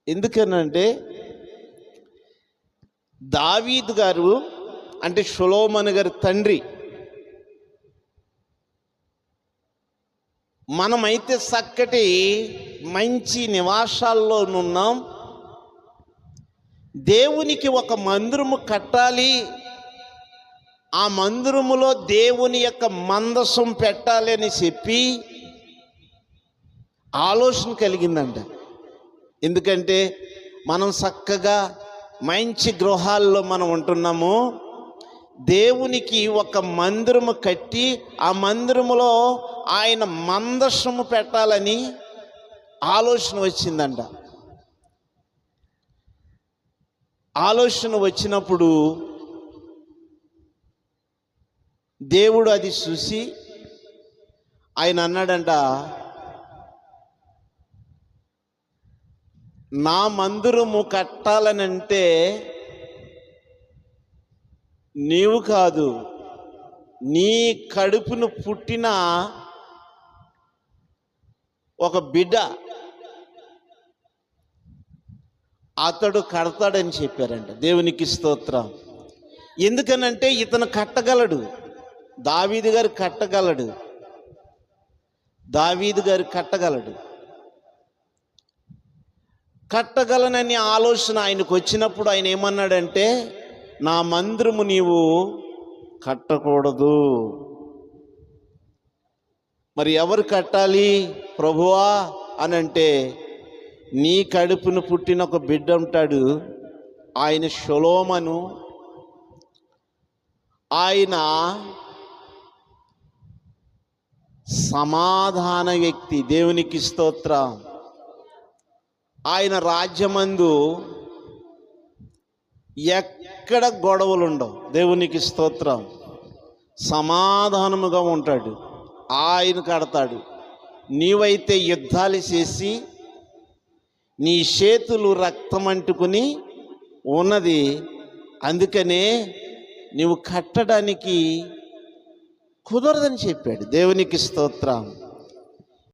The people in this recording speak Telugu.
ఎందుకనంటే దావీదు గారు అంటే సొలొమోను గారి తండ్రి, మనమైతే చక్కటి మంచి నివాసాల్లో ఉన్నాం, దేవునికి ఒక మందిరము కట్టాలి, ఆ మందిరములో దేవుని యొక్క మందసం పెట్టాలి అని చెప్పి ఆలోచన కలిగిందంట. ఎందుకంటే మనం చక్కగా మంచి గృహాల్లో మనం ఉంటున్నాము, దేవునికి ఒక మందిరము కట్టి ఆ మందిరములో ఆయన మందసము పెట్టాలని ఆలోచన వచ్చిందంట. ఆలోచన వచ్చినప్పుడు దేవుడు అది చూసి ఆయన అన్నాడంట, నా మందిరము కట్టాలనంటే నీవు కాదు, నీ కడుపును పుట్టిన ఒక బిడ్డ అతడు కడతాడని చెప్పారంట. దేవునికి స్తోత్రం. ఎందుకనంటే ఇతను కట్టగలడు, దావీదు గారు కట్టగలడు, దావీదు గారు కట్టగలడు. కట్టగలనని ఆలోచన ఆయనకు వచ్చినప్పుడు ఆయన ఏమన్నాడంటే, నా మందిరము నీవు కట్టకూడదు. మరి ఎవరు కట్టాలి ప్రభువా అని అంటే, నీ కడుపును పుట్టిన ఒక బిడ్డ ఉంటాడు, ఆయన సొలొమోను. ఆయన సమాధాన వ్యక్తి. దేవునికి స్తోత్రం. ఆయన రాజ్యమందు ఎక్కడ గొడవలు ఉండవు. దేవునికి స్తోత్రం. సమాధానముగా ఉంటాడు, ఆయన కడతాడు. నీవైతే యుద్ధాలు చేసి నీ చేతులు రక్తం అంటుకుని ఉన్నది, అందుకనే నీవు కట్టడానికి కుదరదని చెప్పాడు. దేవునికి స్తోత్రం.